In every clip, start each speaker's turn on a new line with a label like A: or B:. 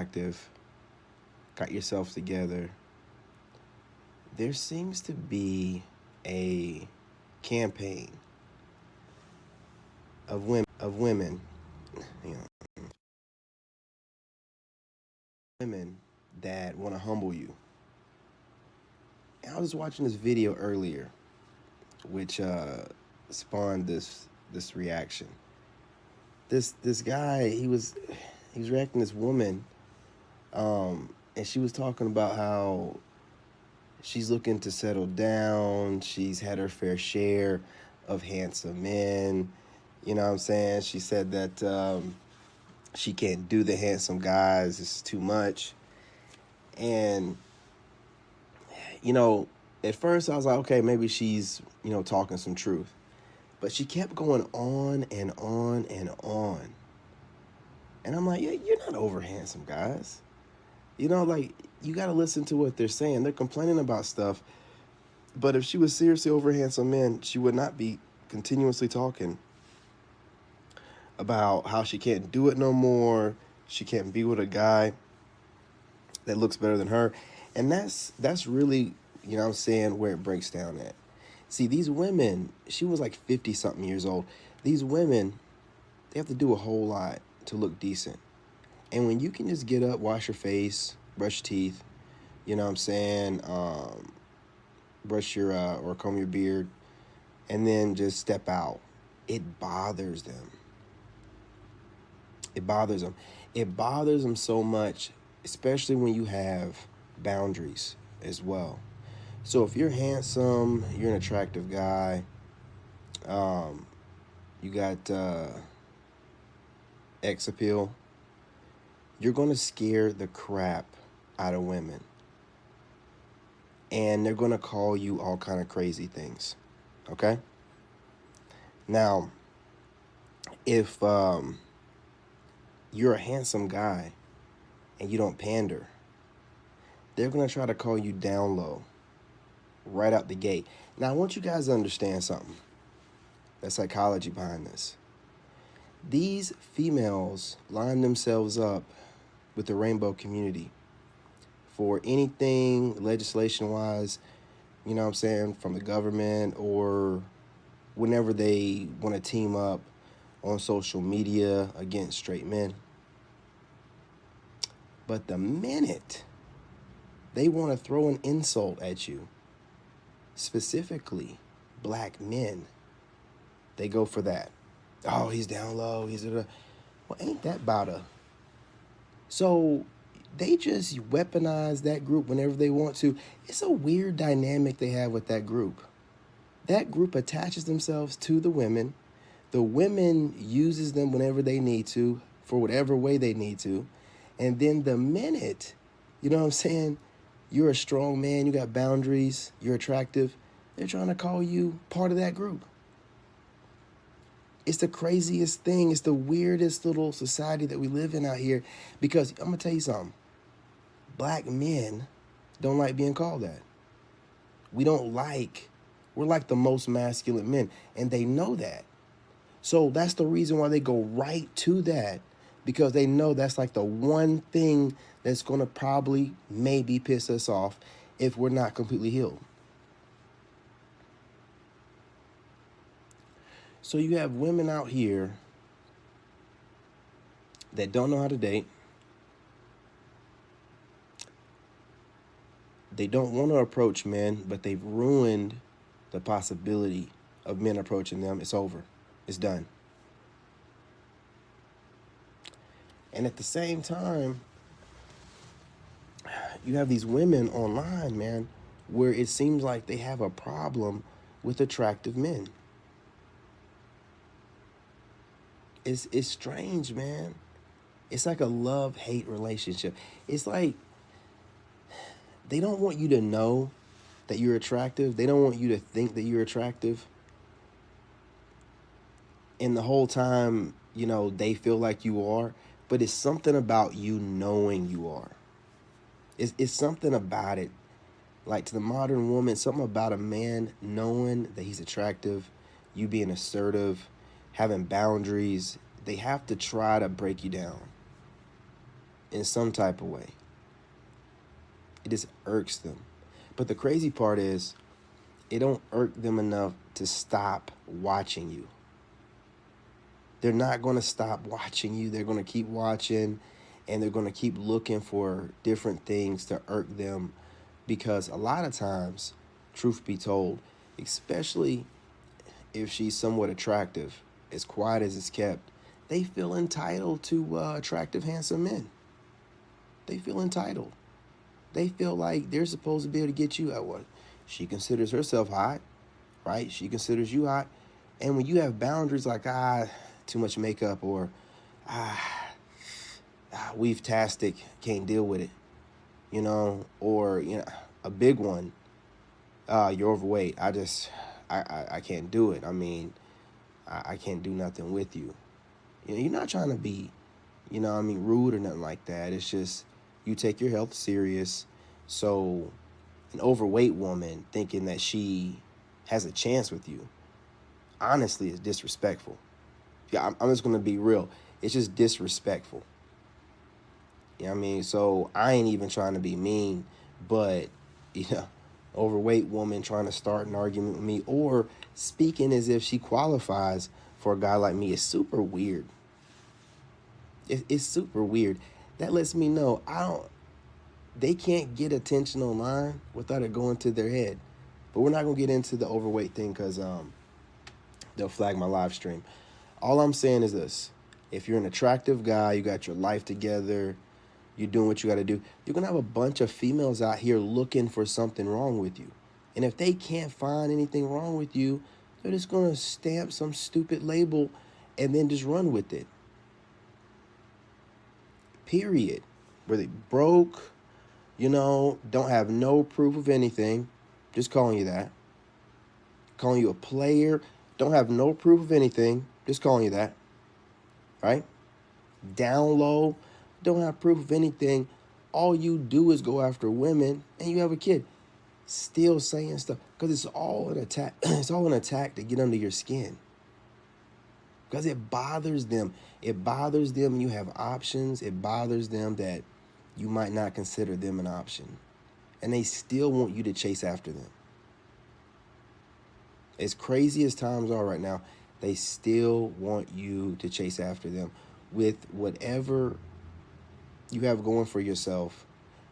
A: attractive, got yourself together, there seems to be a campaign of women, you know, women that want to humble you. And I was watching this video earlier, which spawned this reaction. This guy, he was reacting to this woman, and she was talking about how she's looking to settle down. She's had her fair share of handsome men. You know what I'm saying? She said that she can't do the handsome guys. It's too much. And, you know, at first I was like, okay, maybe she's, talking some truth. But she kept going on and on and on. And I'm like, yeah, you're not over handsome guys. Like, you got to listen to what they're saying. They're complaining about stuff. But if she was seriously over handsome men, she would not be continuously talking about how she can't do it no more. She can't be with a guy that looks better than her. And that's really, what I'm saying, where it breaks down at. See, these women, she was like 50 something years old. These women, they have to do a whole lot to look decent. And when you can just get up, wash your face, brush your teeth, you know what I'm saying, brush your or comb your beard, and then just step out, it bothers them. It bothers them. It bothers them so much, especially when you have boundaries as well. So if you're handsome, you're an attractive guy, you got X appeal, you're going to scare the crap out of women. And they're going to call you all kind of crazy things. Okay? Now, if you're a handsome guy and you don't pander, they're going to try to call you down low right out the gate. Now, I want you guys to understand something. The psychology behind this. These females line themselves up with the rainbow community for anything legislation-wise, you know what I'm saying, from the government, or whenever they want to team up on social media against straight men. But the minute they want to throw an insult at you, specifically black men, they go for that. Oh, he's down low. Well, ain't that about a... So they just weaponize that group whenever they want to. It's a weird dynamic they have with that group. That group attaches themselves to the women. The women uses them whenever they need to, for whatever way they need to. And then the minute, you know what I'm saying, you're a strong man, you got boundaries, you're attractive, they're trying to call you part of that group. It's the craziest thing. It's the weirdest little society that we live in out here. Because I'm going to tell you something. Black men don't like being called that. We're like the most masculine men. And they know that. So that's the reason why they go right to that. Because they know that's like the one thing that's going to probably maybe piss us off if we're not completely healed. So you have women out here that don't know how to date. They don't want to approach men, but they've ruined the possibility of men approaching them. It's over. It's done. And at the same time, you have these women online, man, where it seems like they have a problem with attractive men. It's strange, man. It's like a love-hate relationship. It's like they don't want you to know that you're attractive. They don't want you to think that you're attractive. And the whole time, they feel like you are. But it's something about you knowing you are. It's something about it. Like, to the modern woman, something about a man knowing that he's attractive, you being assertive, having boundaries. They have to try to break you down. in some type of way. It just irks them. But the crazy part is, it don't irk them enough to stop watching you. They're not going to stop watching you. They're going to keep watching, and they're going to keep looking for different things to irk them, because a lot of times, truth be told, especially if she's somewhat attractive, as quiet as it's kept, they feel entitled to attractive, handsome men. They feel entitled. They feel like they're supposed to be able to get you at what? She considers herself hot, right? She considers you hot. And when you have boundaries like, too much makeup, or weave tastic, can't deal with it, or, a big one, you're overweight. I can't do it. I mean, I can't do nothing with you. You're not trying to be, rude or nothing like that. It's just, you take your health serious. So an overweight woman thinking that she has a chance with you, honestly, is disrespectful. Yeah, I'm just going to be real. It's just disrespectful. You know what I mean? So I ain't even trying to be mean, but, overweight woman trying to start an argument with me or speaking as if she qualifies for a guy like me is super weird. It's super weird. That lets me know they can't get attention online without it going to their head. But we're not going to get into the overweight thing because they'll flag my live stream. All I'm saying is this. If you're an attractive guy, you got your life together, you're doing what you got to do, you're going to have a bunch of females out here looking for something wrong with you. And if they can't find anything wrong with you, they're just going to stamp some stupid label and then just run with it. Period. Where they broke, don't have no proof of anything, just calling you that. Calling you a player, don't have no proof of anything, just calling you that. Right? Down low, don't have proof of anything. All you do is go after women and you have a kid. Still saying stuff because it's all an attack. It's all an attack to get under your skin. Because it bothers them. It bothers them you have options. It bothers them that you might not consider them an option. And they still want you to chase after them. As crazy as times are right now, they still want you to chase after them with whatever you have going for yourself.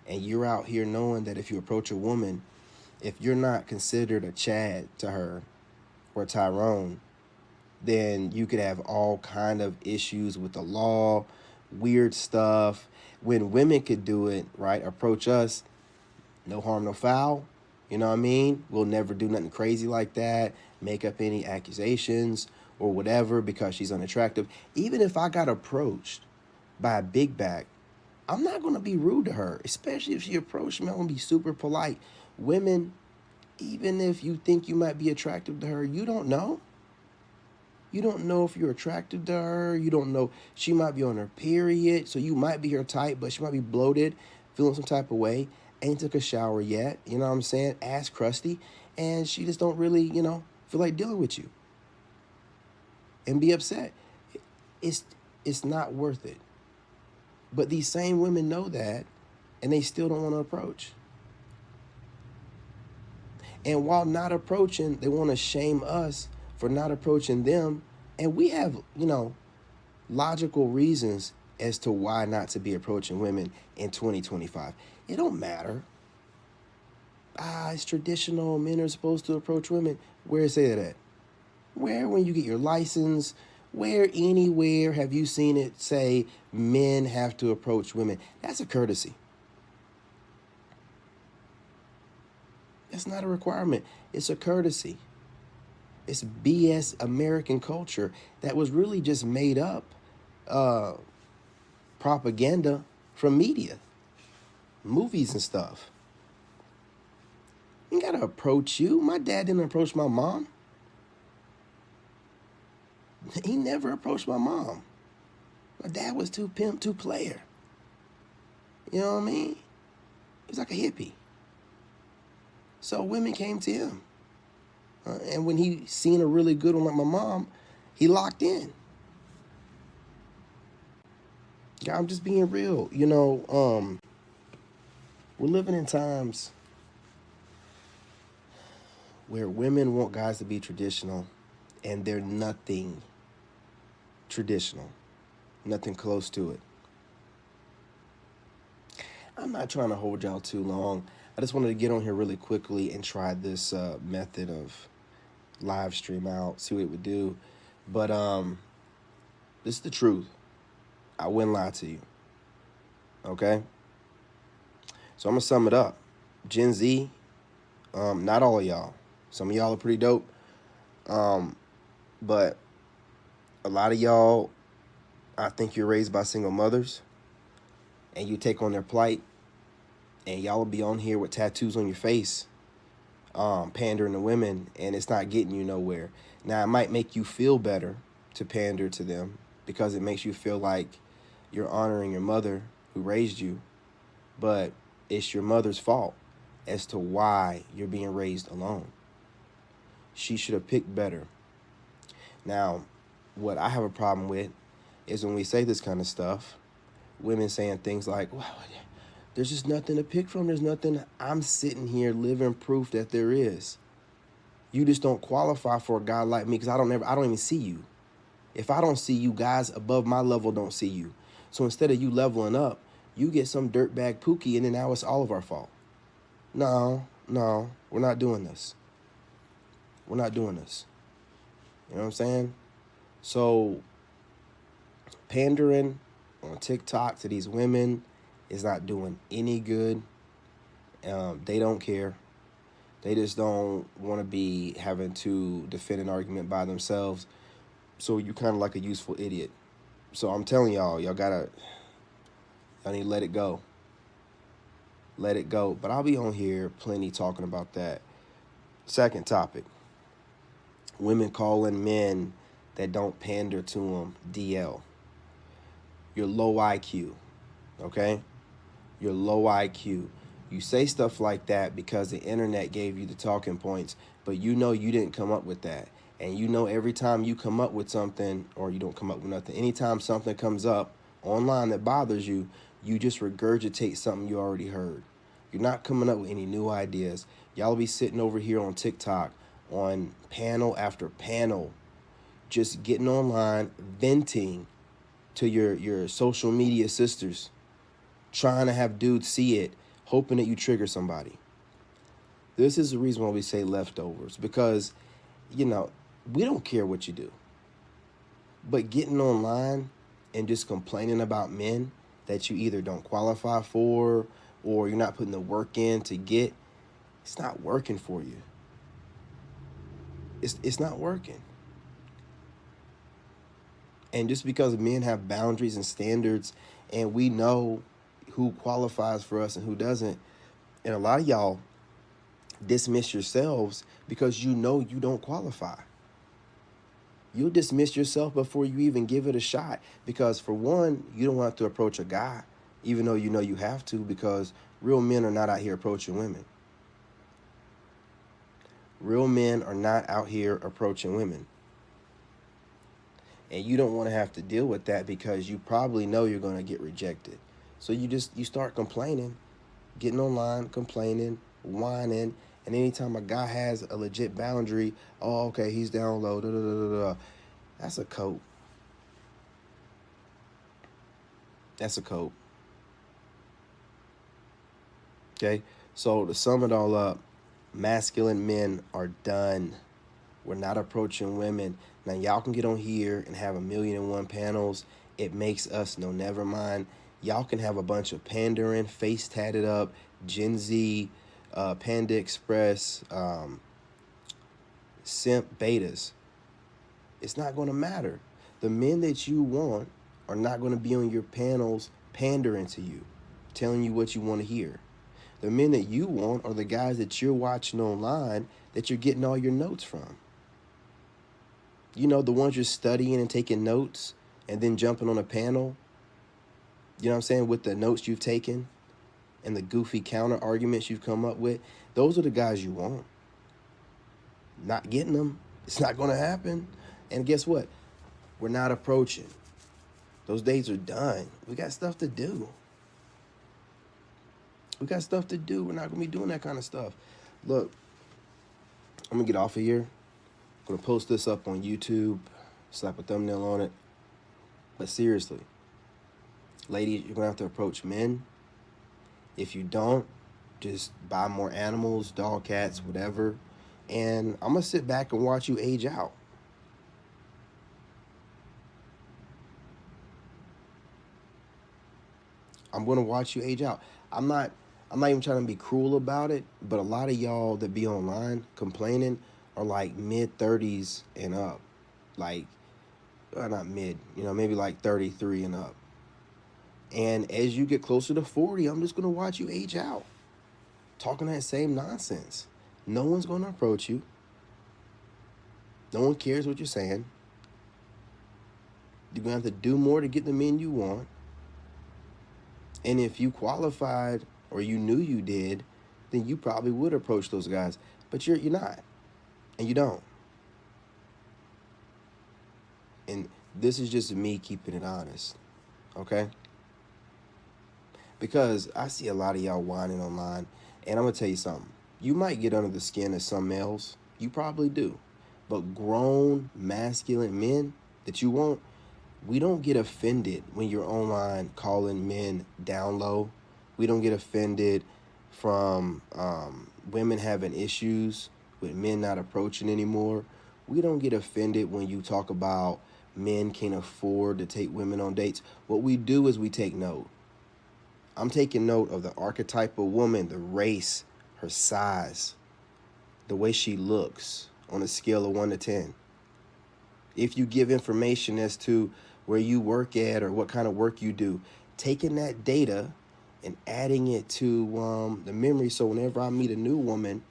A: And you're out here knowing that if you approach a woman, if you're not considered a Chad to her or Tyrone, then you could have all kind of issues with the law, weird stuff. When women could do it, right, approach us, no harm, no foul. You know what I mean? We'll never do nothing crazy like that, make up any accusations or whatever because she's unattractive. Even if I got approached by a big back, I'm not going to be rude to her, especially if she approached me. I'm going to be super polite. Women, even if you think you might be attractive to her, you don't know. You don't know if you're attractive to her. You don't know. She might be on her period, so you might be her type, but she might be bloated, feeling some type of way, ain't took a shower yet, you know what I'm saying? Ass crusty, and she just don't really, feel like dealing with you and be upset. It's not worth it. But these same women know that, and they still don't want to approach. And while not approaching, they want to shame us for not approaching them. And we have, logical reasons as to why not to be approaching women in 2025. It don't matter. It's traditional. Men are supposed to approach women. Where is it at? Where, when you get your license, where anywhere have you seen it say men have to approach women? That's a courtesy. That's not a requirement. It's a courtesy. It's BS American culture that was really just made up propaganda from media, movies and stuff. You gotta approach you. My dad didn't approach my mom. He never approached my mom. My dad was too pimp, too player. You know what I mean? He was like a hippie. So women came to him. And when he seen a really good one like my mom, he locked in. Yeah, I'm just being real. We're living in times where women want guys to be traditional, and they're nothing traditional, nothing close to it. I'm not trying to hold y'all too long. I just wanted to get on here really quickly and try this method of live stream out, see what it would do. But this is the truth. I wouldn't lie to you. Okay? So I'm gonna sum it up. Gen Z, not all of y'all. Some of y'all are pretty dope. But a lot of y'all, I think you're raised by single mothers and you take on their plight, and y'all will be on here with tattoos on your face, pandering to women, and it's not getting you nowhere. Now, it might make you feel better to pander to them because it makes you feel like you're honoring your mother who raised you, but it's your mother's fault as to why you're being raised alone. She should have picked better. Now, what I have a problem with is when we say this kind of stuff, women saying things like, well, there's just nothing to pick from. There's nothing. I'm sitting here living proof that there is. You just don't qualify for a guy like me because I don't even see you. If I don't see you, guys above my level don't see you. So instead of you leveling up, you get some dirtbag Pookie, and then now it's all of our fault. No, we're not doing this. We're not doing this. You know what I'm saying? So pandering on TikTok to these women is not doing any good. They don't care. They just don't want to be having to defend an argument by themselves. So you kind of like a useful idiot. So I'm telling y'all need to let it go. Let it go. But I'll be on here plenty talking about that. Second topic. Women calling men that don't pander to them DL. You're low IQ. Okay? You're low IQ. You say stuff like that because the internet gave you the talking points, but you know you didn't come up with that. And you know every time you come up with something, or you don't come up with nothing, anytime something comes up online that bothers you, you just regurgitate something you already heard. You're not coming up with any new ideas. Y'all be sitting over here on TikTok on panel after panel, just getting online, venting to your social media sisters, trying to have dudes see it, hoping that you trigger somebody. This is the reason why we say leftovers, because, we don't care what you do. But getting online and just complaining about men that you either don't qualify for or you're not putting the work in to get, it's not working for you. It's not working. And just because men have boundaries and standards and we know who qualifies for us and who doesn't, and a lot of y'all dismiss yourselves because you know you don't qualify. You'll dismiss yourself before you even give it a shot because, for one, you don't have to approach a guy even though you know you have to, because real men are not out here approaching women. Real men are not out here approaching women. And you don't want to have to deal with that because you probably know you're going to get rejected. So you start complaining, getting online, complaining, whining, and anytime a guy has a legit boundary, oh, okay, he's down low, da, da, da, da, da. That's a cope. That's a cope. Okay? So to sum it all up, masculine men are done. We're not approaching women. Now, y'all can get on here and have 1,000,001 panels. It makes us no never mind. Y'all can have a bunch of pandering, face tatted up, Gen Z, Panda Express, simp betas. It's not going to matter. The men that you want are not going to be on your panels pandering to you, telling you what you want to hear. The men that you want are the guys that you're watching online that you're getting all your notes from. The ones you're studying and taking notes and then jumping on a panel, you know what I'm saying, with the notes you've taken and the goofy counter arguments you've come up with. Those are the guys you want. Not getting them. It's not going to happen. And guess what? We're not approaching. Those days are done. We got stuff to do. We got stuff to do. We're not gonna be doing that kind of stuff. Look, I'm gonna get off of here. I'm gonna post this up on YouTube, slap a thumbnail on it. But seriously, ladies, you're gonna have to approach men. If you don't, just buy more animals, dog, cats, whatever. And I'm gonna sit back and watch you age out. I'm gonna watch you age out. I'm not even trying to be cruel about it, but a lot of y'all that be online complaining are like mid 30s and up. Like, not mid, maybe like 33 and up. And as you get closer to 40, I'm just gonna watch you age out. Talking that same nonsense. No one's gonna approach you. No one cares what you're saying. You're gonna have to do more to get the men you want. And if you qualified or you knew you did, then you probably would approach those guys. But you're not. And you don't. And this is just me keeping it honest. Okay? Because I see a lot of y'all whining online. And I'm going to tell you something. You might get under the skin of some males. You probably do. But grown, masculine men that you want, we don't get offended when you're online calling men down low. We don't get offended from women having issues with men not approaching anymore. We don't get offended when you talk about men can't afford to take women on dates. What we do is we take note. I'm taking note of the archetype of woman, the race, her size, the way she looks on a scale of 1 to 10. If you give information as to where you work at or what kind of work you do, taking that data and adding it to the memory, so whenever I meet a new woman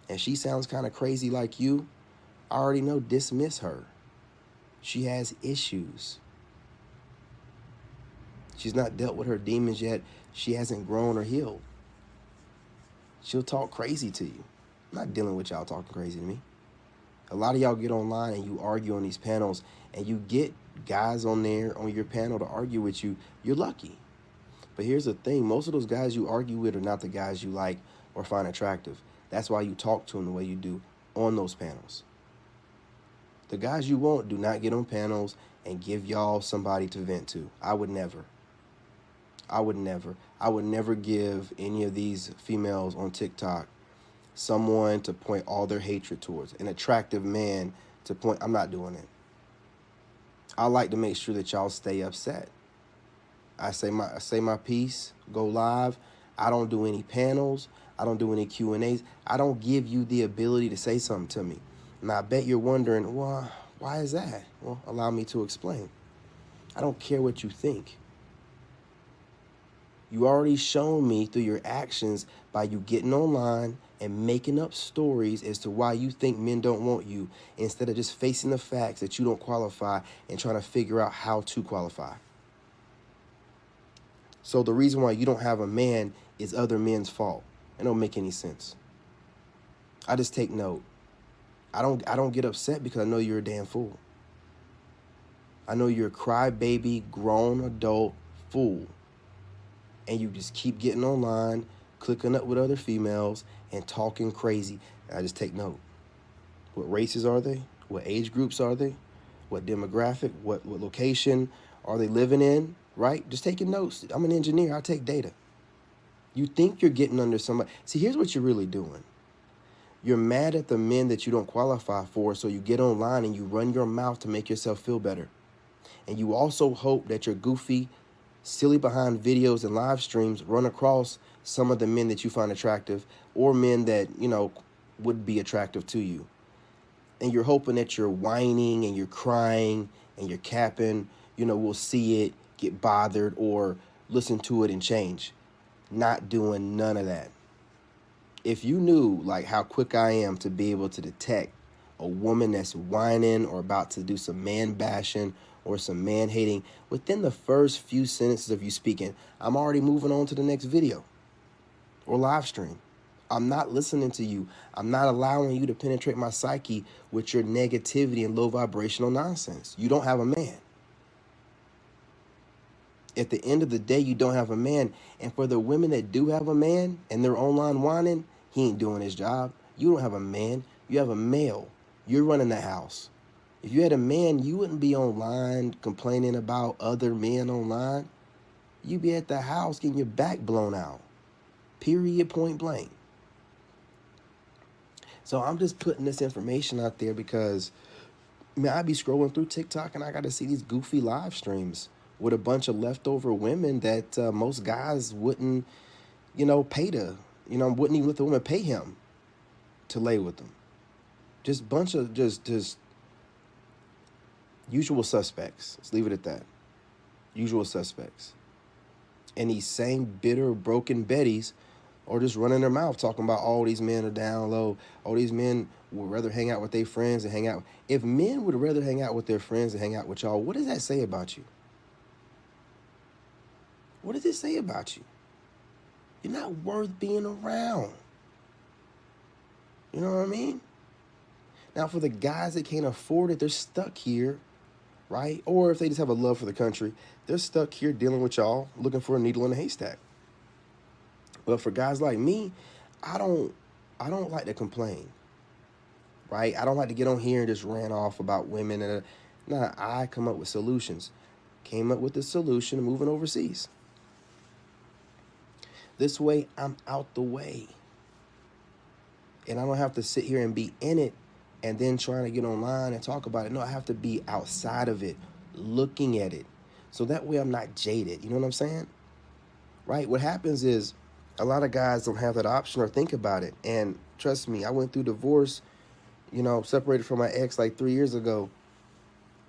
A: and she sounds kind of crazy like you, I already know, dismiss her. She has issues. She's not dealt with her demons yet. She hasn't grown or healed. She'll talk crazy to you. I'm not dealing with y'all talking crazy to me. A lot of y'all get online and you argue on these panels and you get guys on there on your panel to argue with you. You're lucky. But here's the thing. Most of those guys you argue with are not the guys you like or find attractive. That's why you talk to them the way you do on those panels. The guys you want do not get on panels and give y'all somebody to vent to. I would never. I would never give any of these females on TikTok someone to point all their hatred towards. An attractive man to point. I'm not doing it. I like to make sure that y'all stay upset. I say my piece, go live. I don't do any panels. I don't do any Q&As. I don't give you the ability to say something to me. Now, I bet you're wondering, well, why is that? Well, allow me to explain. I don't care what you think. You already shown me through your actions by you getting online and making up stories as to why you think men don't want you, instead of just facing the facts that you don't qualify and trying to figure out how to qualify. So the reason why you don't have a man is other men's fault. It don't make any sense. I just take note. I don't get upset because I know you're a damn fool. I know you're a crybaby, grown adult fool. And you just keep getting online, clicking up with other females, and talking crazy. I just take note. What races are they? What age groups are they? What demographic? What location are they living in? Right? Just taking notes. I'm an engineer. I take data. You think you're getting under somebody. See, here's what you're really doing. You're mad at the men that you don't qualify for, so you get online and you run your mouth to make yourself feel better. And you also hope that your goofy, silly behind videos and live streams run across some of the men that you find attractive, or men that, would be attractive to you. And you're hoping that you're whining and you're crying and you're capping, we'll see it, get bothered, or listen to it and change. Not doing none of that. If you knew like how quick I am to be able to detect a woman that's whining or about to do some man bashing or some man hating, within the first few sentences of you speaking, I'm already moving on to the next video or live stream. I'm not listening to you. I'm not allowing you to penetrate my psyche with your negativity and low vibrational nonsense. You don't have a man. At the end of the day, you don't have a man. And for the women that do have a man and they're online whining, he ain't doing his job. You don't have a man. You have a male. You're running the house. If you had a man, you wouldn't be online complaining about other men online. You'd be at the house getting your back blown out. Period, point blank. So I'm just putting this information out there because, man, I be scrolling through TikTok and I got to see these goofy live streams with a bunch of leftover women that most guys wouldn't, pay to, wouldn't even let the woman pay him to lay with them. Just bunch of just usual suspects. Let's leave it at that. Usual suspects. And these same bitter, broken Bettys are just running their mouth talking about all these men are down low. All these men would rather hang out with their friends and hang out. If men would rather hang out with their friends and hang out with y'all, what does that say about you? What does it say about you? You're not worth being around. You know what I mean? Now, for the guys that can't afford it, they're stuck here, right? Or if they just have a love for the country, they're stuck here dealing with y'all, looking for a needle in a haystack. But for guys like me, I don't like to complain, right? I don't like to get on here and just rant off about women. Nah, I come up with solutions. Came up with the solution of moving overseas. This way, I'm out the way. And I don't have to sit here and be in it and then trying to get online and talk about it. No, I have to be outside of it, looking at it. So that way I'm not jaded. You know what I'm saying? Right? What happens is a lot of guys don't have that option or think about it. And trust me, I went through divorce, separated from my ex like 3 years ago.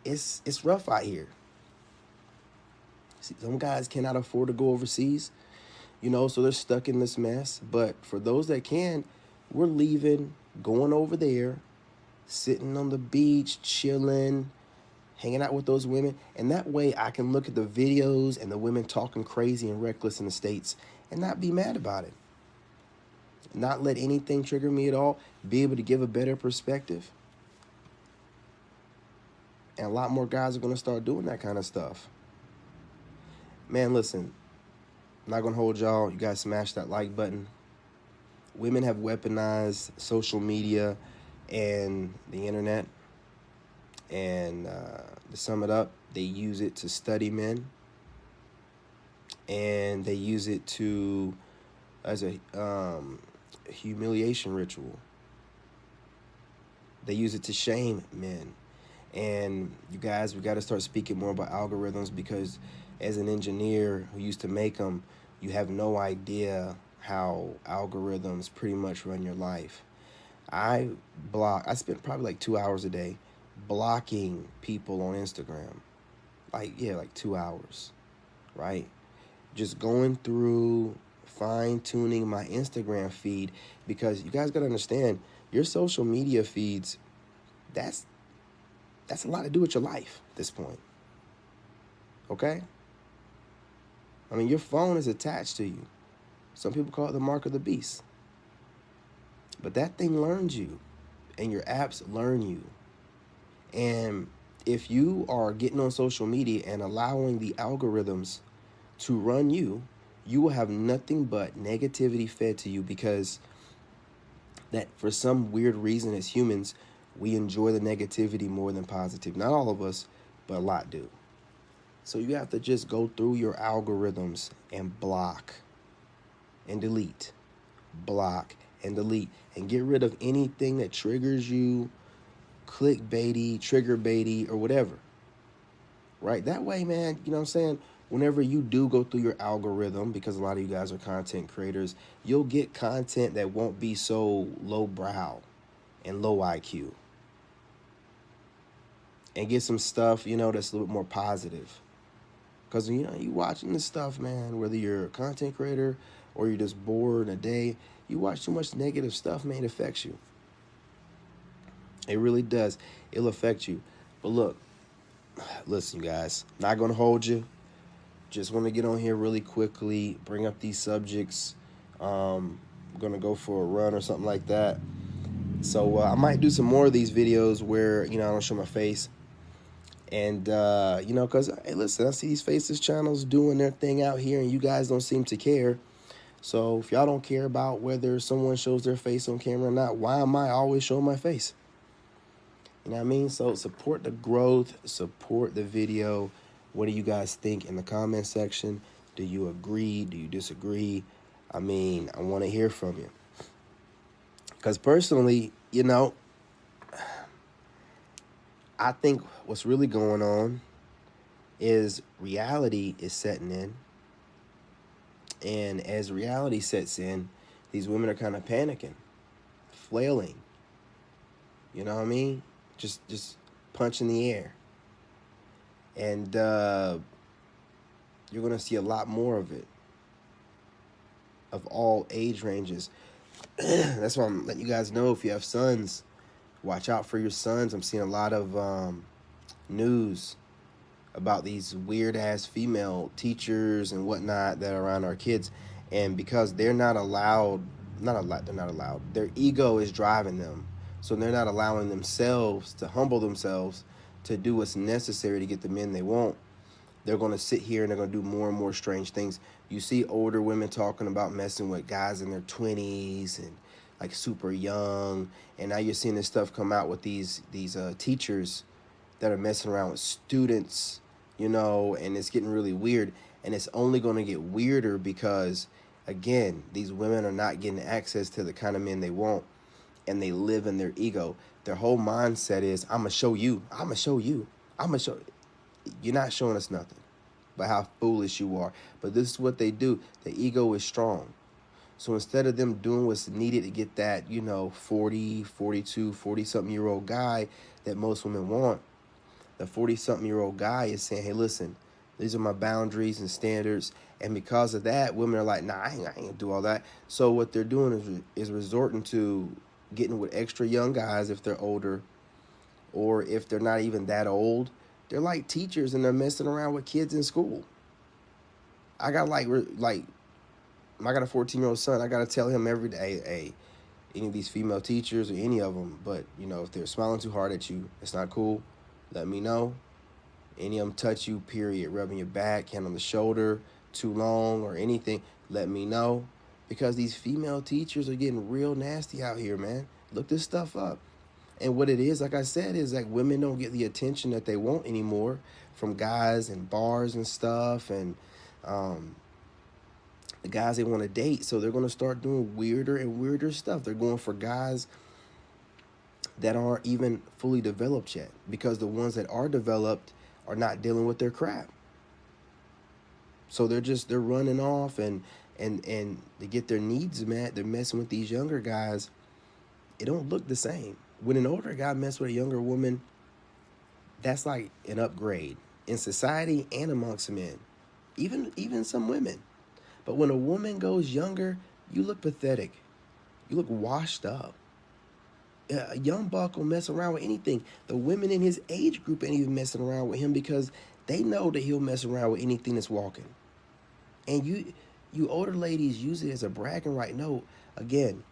A: It's rough out here. See, some guys cannot afford to go overseas, so they're stuck in this mess. But for those that can, we're leaving, going over there, sitting on the beach, chilling, hanging out with those women. And that way I can look at the videos and the women talking crazy and reckless in the States and not be mad about it. Not let anything trigger me at all. Be able to give a better perspective. And a lot more guys are going to start doing that kind of stuff. Man, listen, I'm not going to hold y'all. You guys smash that like button. Women have weaponized social media and the internet. And to sum it up, they use it to study men. And they use it as a humiliation ritual. They use it to shame men. And you guys, we got to start speaking more about algorithms because as an engineer who used to make them, you have no idea how algorithms pretty much run your life. I spent probably like 2 hours a day blocking people on Instagram. Like 2 hours, right? Just going through, fine-tuning my Instagram feed because you guys got to understand, your social media feeds, that's a lot to do with your life at this point. Okay? I mean, your phone is attached to you. Some people call it the mark of the beast. But that thing learns you, and your apps learn you. And if you are getting on social media and allowing the algorithms to run you, you will have nothing but negativity fed to you because that for some weird reason as humans, we enjoy the negativity more than positive. Not all of us, but a lot do. So you have to just go through your algorithms and block and delete, block and delete, and get rid of anything that triggers you, clickbaity, trigger baity, or whatever. Right? That way, man, you know what I'm saying? Whenever you do go through your algorithm, because a lot of you guys are content creators, you'll get content that won't be so lowbrow and low IQ. And get some stuff, that's a little bit more positive. Because, you watching this stuff, man, whether you're a content creator or you're just bored in a day, you watch too much negative stuff, man, it affects you. It really does. It'll affect you. But look, listen, you guys, not going to hold you. Just want to get on here really quickly, bring up these subjects. I'm going to go for a run or something like that. So I might do some more of these videos where, I don't show my face. And, you know, because, hey, listen, I see these faceless channels doing their thing out here, and you guys don't seem to care. So if y'all don't care about whether someone shows their face on camera or not, why am I always showing my face? You know what I mean? So support the growth, support the video. What do you guys think in the comment section? Do you agree? Do you disagree? I mean, I want to hear from you. Because personally, you know, I think what's really going on is reality is setting in. And as reality sets in, these women are kind of panicking, flailing. You know what I mean? Just punch in the air. And you're going to see a lot more of it, of all age ranges. That's why I'm letting you guys know, if you have sons, watch out for your sons. I'm seeing a lot of news about these weird ass female teachers and whatnot that are around our kids, and because they're not allowed, they're not allowed. Their ego is driving them, so they're not allowing themselves to humble themselves to do what's necessary to get the men they want. They're going to sit here and they're going to do more and more strange things. You see older women talking about messing with guys in their 20s and like super young, and now you're seeing this stuff come out with these teachers that are messing around with students, you know, and it's getting really weird. And it's only going to get weirder because, again, these women are not getting access to the kind of men they want, and they live in their ego. Their whole mindset is, I'm going to show you, I'm going to show you, I'm going to show. You're not showing us nothing but how foolish you are. But this is what they do. The ego is strong. So instead of them doing what's needed to get that, you know, 40, 42, 40-something-year-old guy that most women want, the 40-something-year-old guy is saying, hey, listen, these are my boundaries and standards. And because of that, women are like, nah, I ain't gonna do all that. So what they're doing is resorting to getting with extra young guys if they're older, or if they're not even that old, they're like teachers and they're messing around with kids in school. I got I got a 14-year-old son. I got to tell him every day, hey, any of these female teachers or any of them, but, you know, if they're smiling too hard at you, it's not cool. Let me know. Any of them touch you, period, rubbing your back, hand on the shoulder, too long or anything, let me know. Because these female teachers are getting real nasty out here, man. Look this stuff up. And what it is, like I said, is like women don't get the attention that they want anymore from guys and bars and stuff, and the guys they want to date. So they're going to start doing weirder and weirder stuff. They're going for guys that aren't even fully developed yet, because the ones that are developed are not dealing with their crap. So they're running off and to get their needs met, they're messing with these younger guys. It don't look the same. When an older guy messes with a younger woman, that's like an upgrade in society and amongst men, even some women. But when a woman goes younger, you look pathetic. You look washed up. A young buck will mess around with anything. The women in his age group ain't even messing around with him because they know that he'll mess around with anything that's walking. And you older ladies use it as a bragging right. No, again,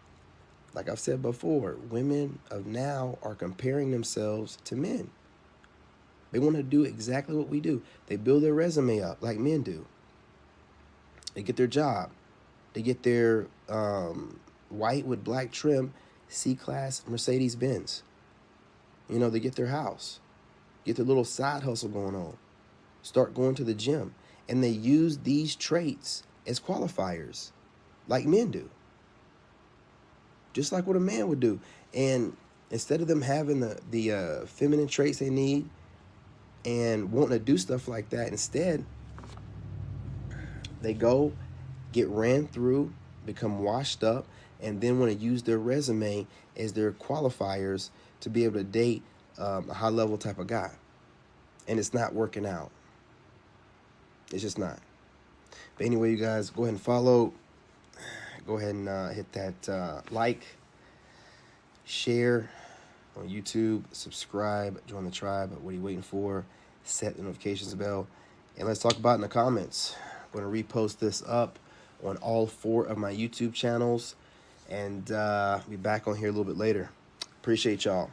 A: like I've said before, women of now are comparing themselves to men. They want to do exactly what we do. They build their resume up like men do. They get their job. They get their white with black trim C-Class Mercedes-Benz. You know, they get their house. Get their little side hustle going on. Start going to the gym. And they use these traits as qualifiers like men do. Just like what a man would do. And instead of them having the feminine traits they need and wanting to do stuff like that, instead, they go, get ran through, become washed up, and then want to use their resume as their qualifiers to be able to date a high-level type of guy. And it's not working out. It's just not. But anyway, you guys, go ahead and follow. Go ahead and hit that like, share on YouTube, subscribe, join the tribe. What are you waiting for? Set the notifications bell. And let's talk about it in the comments. I'm going to repost this up on all 4 of my YouTube channels. And be back on here a little bit later. Appreciate y'all.